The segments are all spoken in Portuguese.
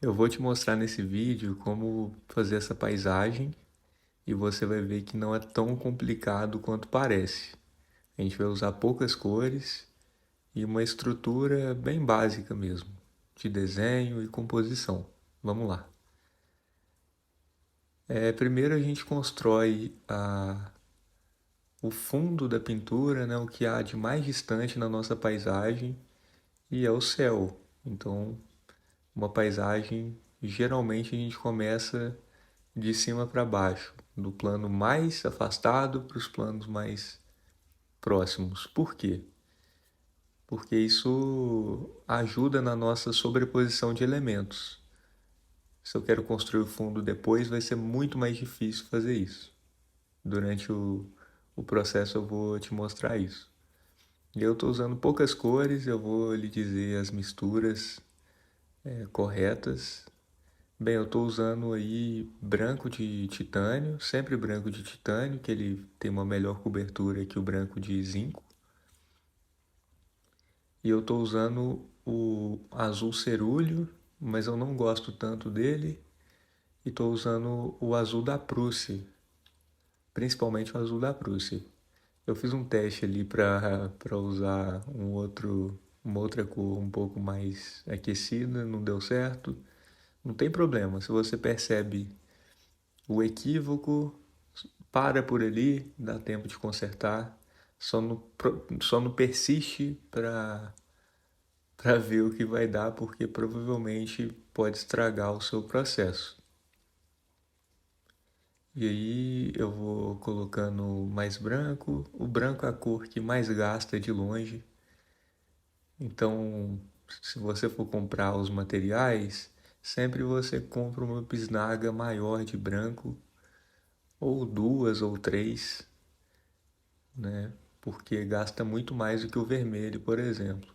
Eu vou te mostrar nesse vídeo como fazer essa paisagem e você vai ver que não é tão complicado quanto parece. A gente vai usar poucas cores e uma estrutura bem básica mesmo, de desenho e composição. Vamos lá. Primeiro a gente constrói o fundo da pintura, né, o que há de mais distante na nossa paisagem, e é o céu. Então, uma paisagem, geralmente a gente começa de cima para baixo, do plano mais afastado para os planos mais próximos. Por quê? Porque isso ajuda na nossa sobreposição de elementos. Se eu quero construir o fundo depois, vai ser muito mais difícil fazer isso. Durante o processo eu vou te mostrar isso. E eu estou usando poucas cores, eu vou lhe dizer as misturas corretas. Bem, eu estou usando aí branco de titânio, sempre branco de titânio, que ele tem uma melhor cobertura que o branco de zinco. E eu estou usando o azul cerúleo, mas eu não gosto tanto dele. E estou usando o azul da Prússia, principalmente o azul da Prússia. Eu fiz um teste ali para usar uma outra cor um pouco mais aquecida, não deu certo. Não tem problema, se você percebe o equívoco, para por ali, dá tempo de consertar. Só não persiste para ver o que vai dar, porque provavelmente pode estragar o seu processo. E aí eu vou colocando mais branco. O branco é a cor que mais gasta de longe. Então, se você for comprar os materiais, sempre você compra uma bisnaga maior de branco, ou duas ou três, né? Porque gasta muito mais do que o vermelho, por exemplo.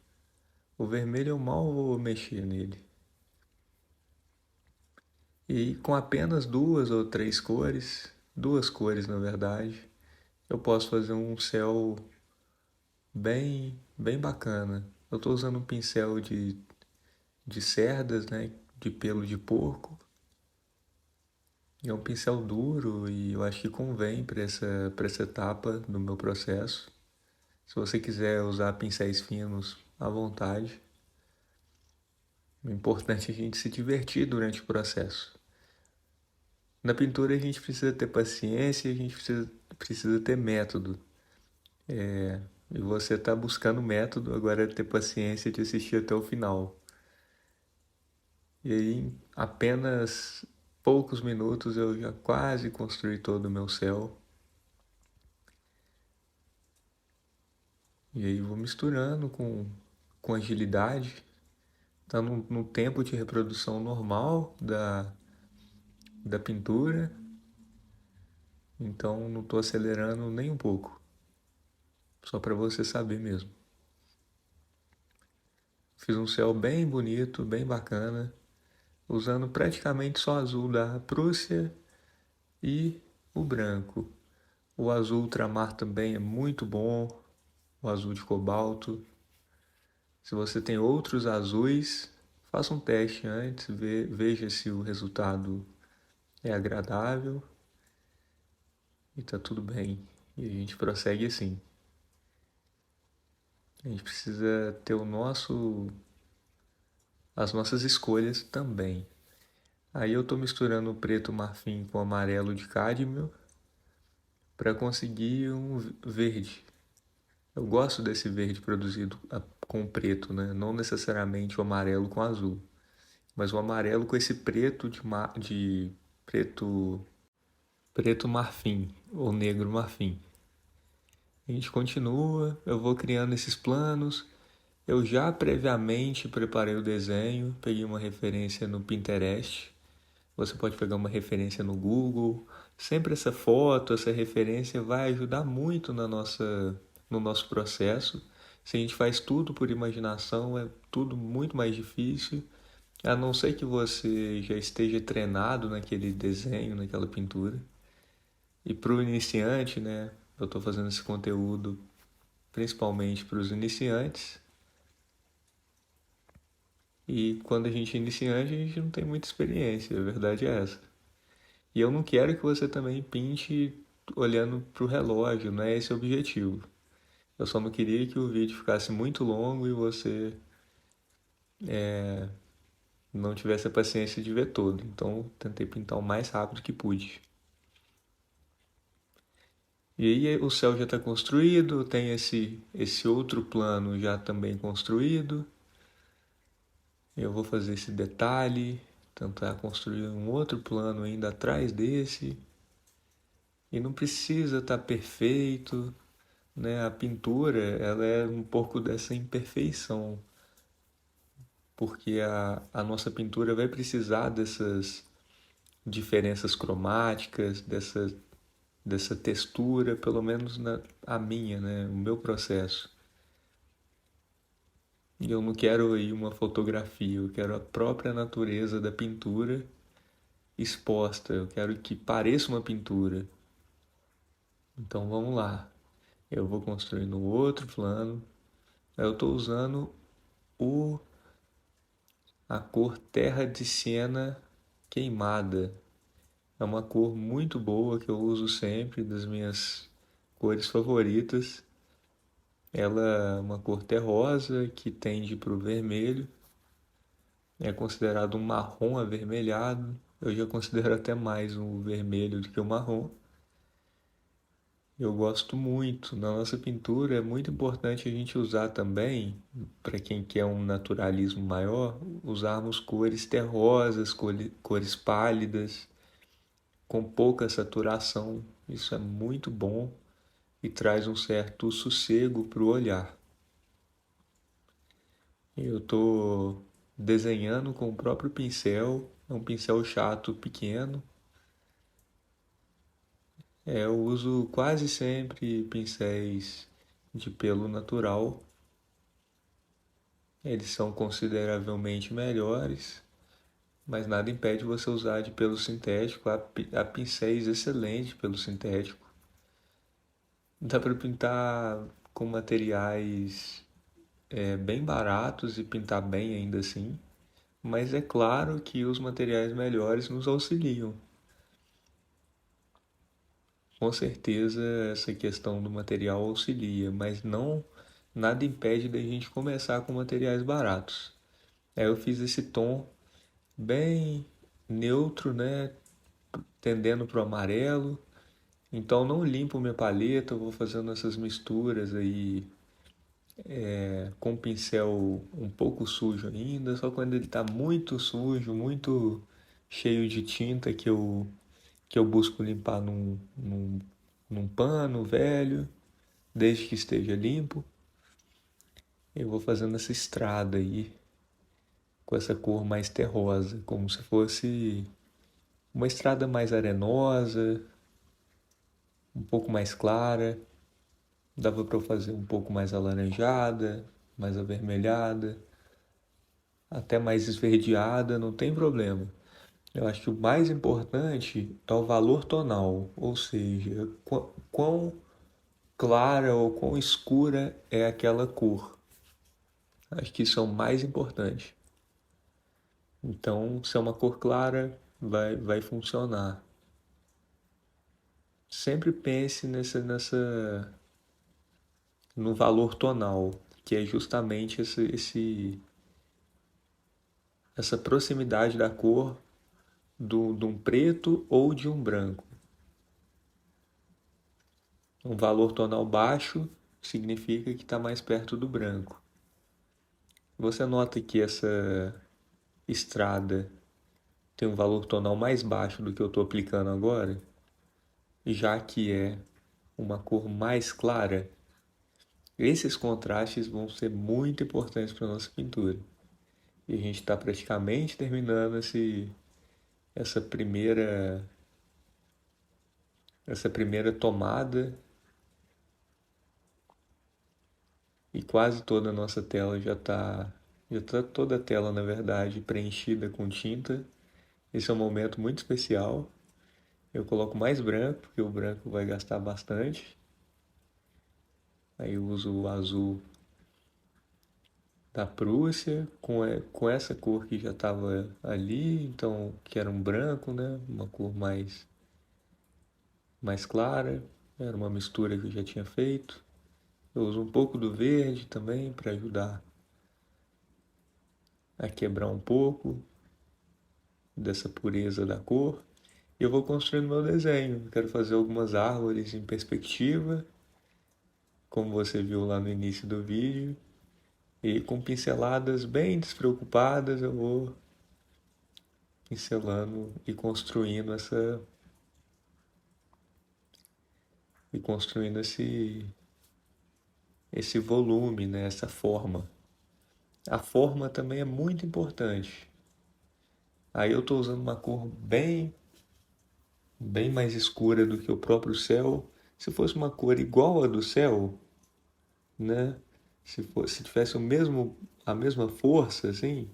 O vermelho eu mal vou mexer nele. E com apenas duas ou três cores, duas cores na verdade, eu posso fazer um céu bem bacana. Eu estou usando um pincel de cerdas, né, de pelo de porco. É um pincel duro e eu acho que convém para essa etapa do meu processo. Se você quiser usar pincéis finos, à vontade. O importante é a gente se divertir durante o processo. Na pintura a gente precisa ter paciência, a gente precisa ter método. E você está buscando método, agora é ter paciência de assistir até o final. E aí, em apenas poucos minutos, eu já quase construí todo o meu céu. E aí vou misturando com agilidade. Está no tempo de reprodução normal da pintura. Então não estou acelerando nem um pouco. Só para você saber mesmo. Fiz um céu bem bonito, bem bacana, usando praticamente só azul da Prússia e o branco. O azul ultramar também é muito bom, o azul de cobalto. Se você tem outros azuis, faça um teste antes, veja se o resultado é agradável e tá tudo bem. E a gente prossegue assim. A gente precisa ter as nossas escolhas também. Aí eu estou misturando o preto marfim com o amarelo de cádmio para conseguir um verde. Eu gosto desse verde produzido com preto, né? Não necessariamente o amarelo com azul, mas o amarelo com esse preto de preto, preto marfim ou negro marfim. A gente continua, eu vou criando esses planos. Eu já previamente preparei o desenho, peguei uma referência no Pinterest. Você pode pegar uma referência no Google. Sempre essa foto, essa referência vai ajudar muito no nosso processo. Se a gente faz tudo por imaginação, é tudo muito mais difícil. A não ser que você já esteja treinado naquele desenho, naquela pintura. E para o iniciante, né? Eu estou fazendo esse conteúdo principalmente para os iniciantes. E quando a gente é iniciante, a gente não tem muita experiência, a verdade é essa. E eu não quero que você também pinte olhando para o relógio, não é esse o objetivo. Eu só não queria que o vídeo ficasse muito longo e você não tivesse a paciência de ver todo. Então, tentei pintar o mais rápido que pude. E aí o céu já está construído, tem esse outro plano já também construído. Eu vou fazer esse detalhe, tentar construir um outro plano ainda atrás desse. E não precisa estar perfeito, né? A pintura, ela é um pouco dessa imperfeição, porque a nossa pintura vai precisar dessas diferenças cromáticas, dessa textura, pelo menos a minha, né? O meu processo. E eu não quero aí uma fotografia, eu quero a própria natureza da pintura exposta, eu quero que pareça uma pintura. Então vamos lá. Eu vou construir no outro plano. Eu estou usando o, a cor terra de siena queimada. É uma cor muito boa que eu uso sempre, das minhas cores favoritas. Ela é uma cor terrosa que tende para o vermelho. É considerado um marrom avermelhado. Eu já considero até mais um vermelho do que o marrom. Eu gosto muito. Na nossa pintura é muito importante a gente usar também, para quem quer um naturalismo maior, usarmos cores terrosas, cores pálidas, com pouca saturação. Isso é muito bom e traz um certo sossego para o olhar. Eu estou desenhando com o próprio pincel, é um pincel chato pequeno. Eu uso quase sempre pincéis de pelo natural. Eles são consideravelmente melhores, mas nada impede você usar de pelo sintético. Há pincéis excelentes pelo sintético. Dá para pintar com materiais bem baratos e pintar bem ainda assim, mas é claro que os materiais melhores nos auxiliam. Com certeza essa questão do material auxilia, mas não nada impede da gente começar com materiais baratos. Aí eu fiz esse tom bem neutro, né, tendendo para o amarelo. Então não limpo minha paleta, eu vou fazendo essas misturas aí com o pincel um pouco sujo ainda, só quando ele está muito sujo, muito cheio de tinta que eu busco limpar num pano velho, desde que esteja limpo. Eu vou fazendo essa estrada aí com essa cor mais terrosa, como se fosse uma estrada mais arenosa, um pouco mais clara. Dava para eu fazer um pouco mais alaranjada, mais avermelhada, até mais esverdeada, não tem problema. Eu acho que o mais importante é o valor tonal, ou seja, quão clara ou quão escura é aquela cor. Acho que isso é o mais importante. Então, se é uma cor clara, vai funcionar. Sempre pense no valor tonal, que é justamente essa proximidade da cor de um preto ou de um branco. Um valor tonal baixo significa que está mais perto do branco. Você nota que essa estrada tem um valor tonal mais baixo do que eu estou aplicando agora, já que é uma cor mais clara. Esses contrastes vão ser muito importantes para a nossa pintura. E a gente está praticamente terminando essa primeira, essa primeira tomada e quase toda a nossa tela já tá toda a tela, na verdade, preenchida com tinta. Esse é um momento muito especial. Eu coloco mais branco, porque o branco vai gastar bastante. Aí eu uso o azul da Prússia, com essa cor que já estava ali, então que era um branco, né? Uma cor mais clara, era uma mistura que eu já tinha feito. Eu uso um pouco do verde também para ajudar a quebrar um pouco dessa pureza da cor. E eu vou construindo meu desenho. Eu quero fazer algumas árvores em perspectiva, como você viu lá no início do vídeo. E com pinceladas bem despreocupadas eu vou pincelando e construindo esse volume, né, essa forma. A forma também é muito importante. Aí eu estou usando uma cor bem mais escura do que o próprio céu. Se fosse uma cor igual à do céu, né? Se tivesse a mesma força, assim,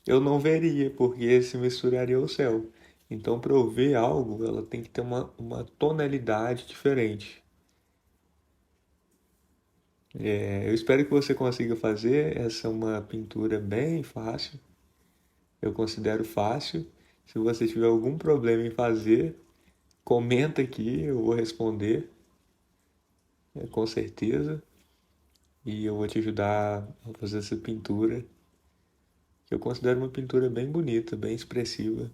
eu não veria, porque se misturaria ao céu. Então, para eu ver algo, ela tem que ter uma tonalidade diferente. Eu espero que você consiga fazer. Essa é uma pintura bem fácil. Eu considero fácil. Se você tiver algum problema em fazer, comenta aqui, eu vou responder, com certeza. E eu vou te ajudar a fazer essa pintura, que eu considero uma pintura bem bonita, bem expressiva.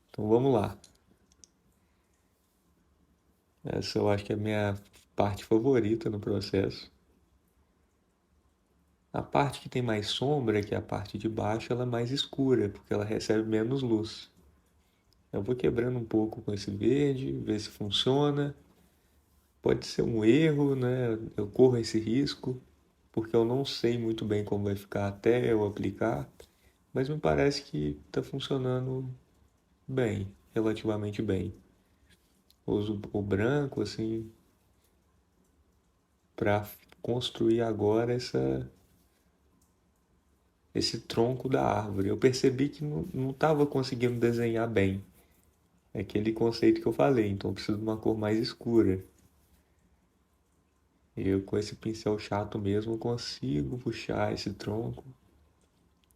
Então vamos lá. Essa eu acho que é a minha parte favorita no processo. A parte que tem mais sombra, que é a parte de baixo, ela é mais escura, porque ela recebe menos luz. Eu vou quebrando um pouco com esse verde, ver se funciona. Pode ser um erro, né? Eu corro esse risco, porque eu não sei muito bem como vai ficar até eu aplicar, mas me parece que está funcionando bem, relativamente bem. Uso o branco assim para construir agora esse tronco da árvore. Eu percebi que não estava conseguindo desenhar bem. É aquele conceito que eu falei, então eu preciso de uma cor mais escura. Eu com esse pincel chato mesmo consigo puxar esse tronco.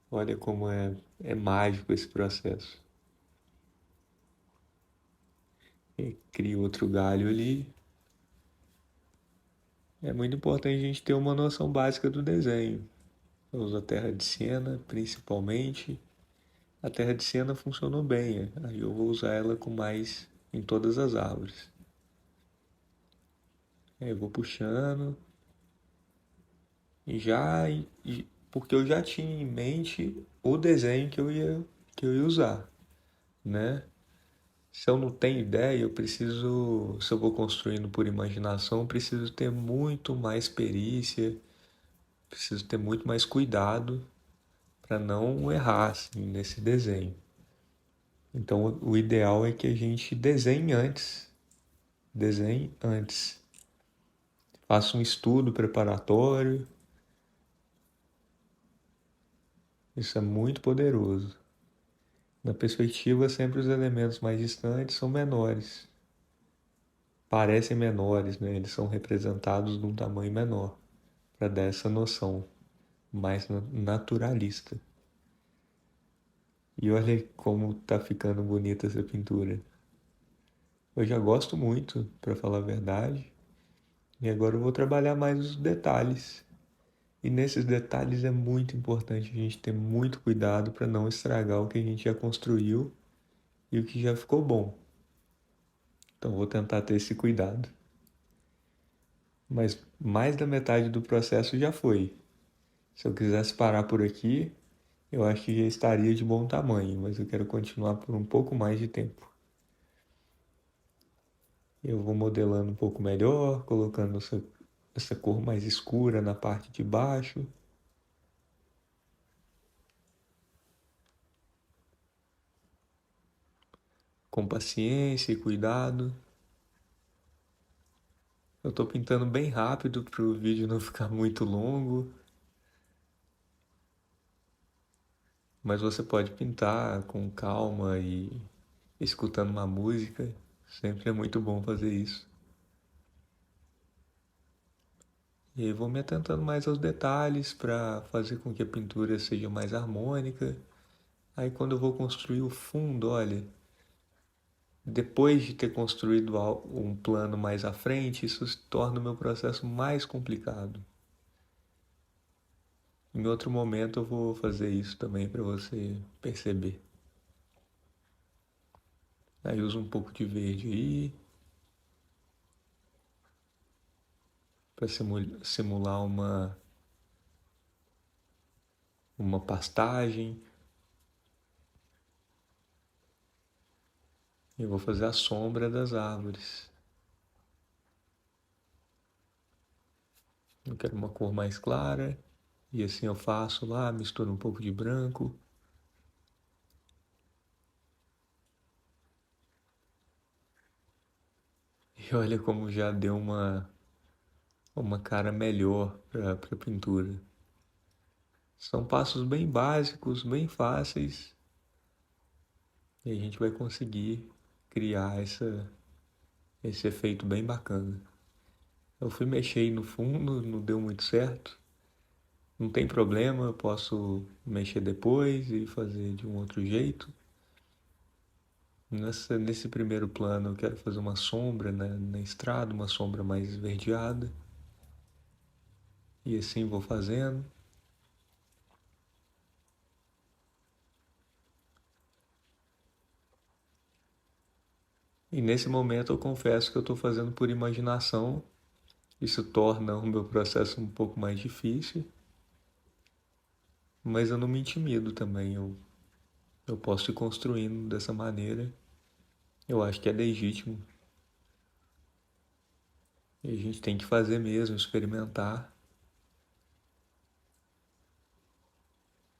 Olha como é mágico esse processo. E cria outro galho ali. É muito importante a gente ter uma noção básica do desenho. Eu uso a terra de Siena principalmente. A terra de Siena funcionou bem, aí eu vou usar ela com mais em todas as árvores. Aí eu vou puxando porque eu já tinha em mente o desenho que eu ia usar, né? Se eu não tenho ideia, se eu vou construindo por imaginação, eu preciso ter muito mais perícia, preciso ter muito mais cuidado para não errar assim, nesse desenho. Então, o ideal é que a gente desenhe antes, faça um estudo preparatório. Isso é muito poderoso. Na perspectiva, sempre os elementos mais distantes são menores, parecem menores, né? Eles são representados de um tamanho menor, para dar essa noção mais naturalista. E olha como tá ficando bonita essa pintura. Eu já gosto muito, para falar a verdade, e agora eu vou trabalhar mais os detalhes. E nesses detalhes é muito importante a gente ter muito cuidado para não estragar o que a gente já construiu e o que já ficou bom. Então vou tentar ter esse cuidado. Mas mais da metade do processo já foi. Se eu quisesse parar por aqui, eu acho que já estaria de bom tamanho, mas eu quero continuar por um pouco mais de tempo. Eu vou modelando um pouco melhor, colocando essa cor mais escura na parte de baixo. Com paciência e cuidado. Eu tô pintando bem rápido para o vídeo não ficar muito longo, mas você pode pintar com calma e escutando uma música. Sempre é muito bom fazer isso. E aí vou me atentando mais aos detalhes para fazer com que a pintura seja mais harmônica. Aí quando eu vou construir o fundo, olha, depois de ter construído um plano mais à frente, isso se torna o meu processo mais complicado. Em outro momento eu vou fazer isso também para você perceber. Aí uso um pouco de verde aí para simular uma pastagem. Eu vou fazer a sombra das árvores. Eu quero uma cor mais clara. E assim eu faço lá, misturo um pouco de branco. E olha como já deu uma cara melhor para a pintura. São passos bem básicos, bem fáceis. E a gente vai conseguir criar esse efeito bem bacana. Eu fui mexer aí no fundo, não deu muito certo. Não tem problema, eu posso mexer depois e fazer de um outro jeito. Nesse primeiro plano eu quero fazer uma sombra na estrada, uma sombra mais esverdeada. E assim vou fazendo. E nesse momento eu confesso que eu estou fazendo por imaginação. Isso torna o meu processo um pouco mais difícil. Mas eu não me intimido também. Eu posso ir construindo dessa maneira. Eu acho que é legítimo. E a gente tem que fazer mesmo, experimentar.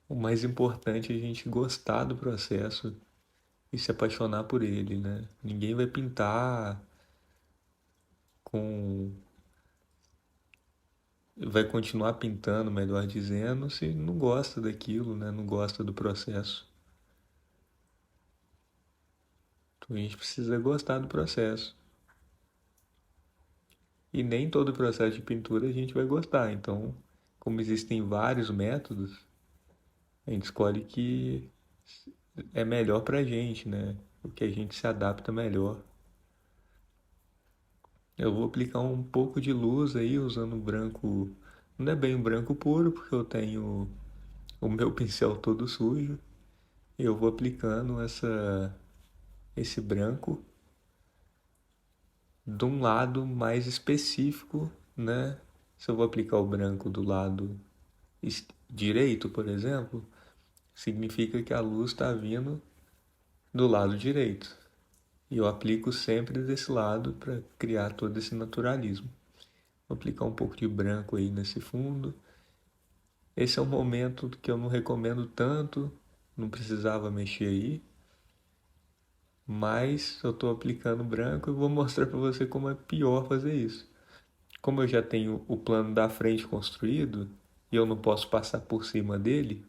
O mais importante é a gente gostar do processo e se apaixonar por ele, né? Ninguém vai pintar com... Vai continuar pintando, melhor dizendo, se não gosta daquilo, né? Não gosta do processo. Então a gente precisa gostar do processo. E nem todo processo de pintura a gente vai gostar. Então, como existem vários métodos, a gente escolhe que é melhor pra gente, né? O que a gente se adapta melhor. Eu vou aplicar um pouco de luz aí usando branco. Não é bem um branco puro, porque eu tenho o meu pincel todo sujo. E eu vou aplicando esse branco de um lado mais específico, né? Se eu vou aplicar o branco do lado direito, por exemplo, significa que a luz está vindo do lado direito. E eu aplico sempre desse lado para criar todo esse naturalismo. Vou aplicar um pouco de branco aí nesse fundo. Esse é um momento que eu não recomendo tanto, não precisava mexer aí, mas eu estou aplicando branco e vou mostrar para você como é pior fazer isso. Como eu já tenho o plano da frente construído e eu não posso passar por cima dele,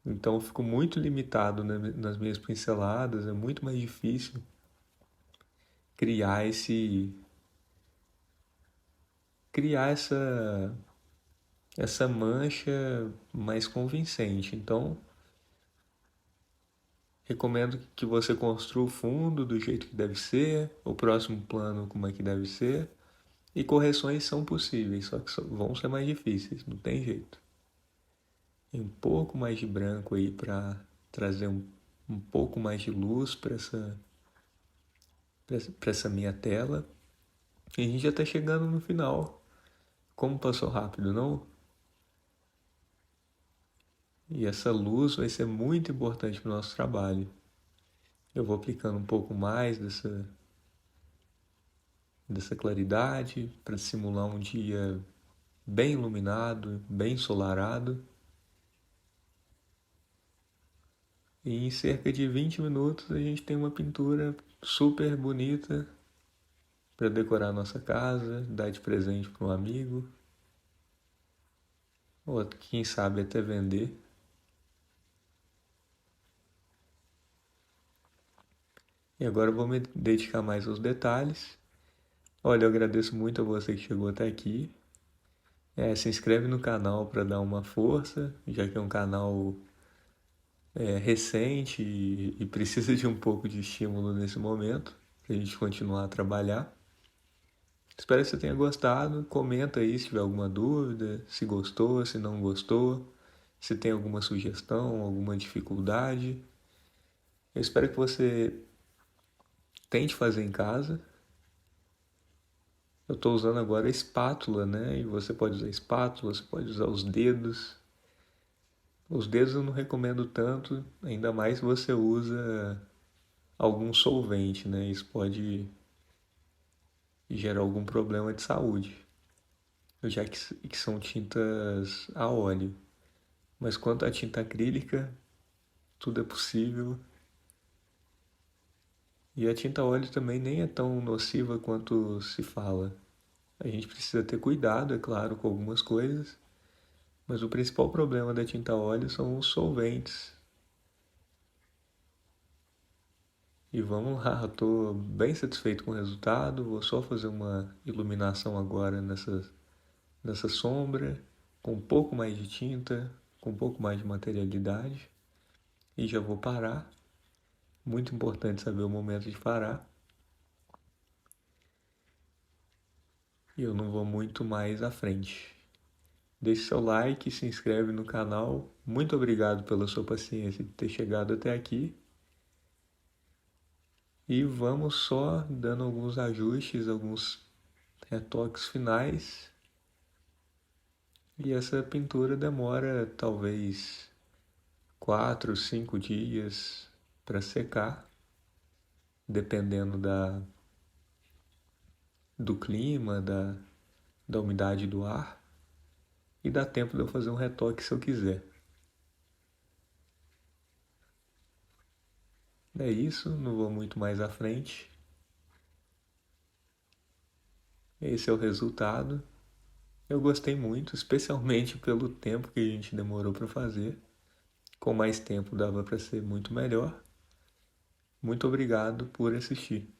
então eu fico muito limitado nas minhas pinceladas, é muito mais difícil criar criar essa mancha mais convincente. Então, recomendo que você construa o fundo do jeito que deve ser, o próximo plano como é que deve ser, e correções são possíveis, só que vão ser mais difíceis, não tem jeito. Tem um pouco mais de branco aí para trazer um pouco mais de luz para essa minha tela. E a gente já está chegando no final. Como passou rápido, não? E essa luz vai ser muito importante para o nosso trabalho. Eu vou aplicando um pouco mais dessa claridade para simular um dia bem iluminado, bem ensolarado. E em cerca de 20 minutos a gente tem uma pintura super bonita para decorar a nossa casa, dar de presente para um amigo, ou quem sabe até vender. E agora eu vou me dedicar mais aos detalhes. Olha, eu agradeço muito a você que chegou até aqui. Se inscreve no canal para dar uma força, já que é um canal recente e precisa de um pouco de estímulo nesse momento, para a gente continuar a trabalhar. Espero que você tenha gostado. Comenta aí se tiver alguma dúvida, se gostou, se não gostou, se tem alguma sugestão, alguma dificuldade. Eu espero que você tente fazer em casa. Eu estou usando agora a espátula, né? E você pode usar a espátula, você pode usar os dedos. Os dedos eu não recomendo tanto, ainda mais se você usa algum solvente, né? Isso pode gerar algum problema de saúde, já que são tintas a óleo. Mas quanto à tinta acrílica, tudo é possível. E a tinta a óleo também nem é tão nociva quanto se fala. A gente precisa ter cuidado, é claro, com algumas coisas, mas o principal problema da tinta a óleo são os solventes. E vamos lá, eu estou bem satisfeito com o resultado. Vou só fazer uma iluminação agora nessa sombra, com um pouco mais de tinta, com um pouco mais de materialidade. E já vou parar. Muito importante saber o momento de parar. E eu não vou muito mais à frente. Deixe seu like, se inscreve no canal. Muito obrigado pela sua paciência de ter chegado até aqui. E vamos só dando alguns ajustes, alguns retoques finais. E essa pintura demora talvez 4, 5 dias para secar, dependendo do clima, da umidade do ar. E dá tempo de eu fazer um retoque se eu quiser. É isso, não vou muito mais à frente. Esse é o resultado. Eu gostei muito, especialmente pelo tempo que a gente demorou para fazer. Com mais tempo dava para ser muito melhor. Muito obrigado por assistir.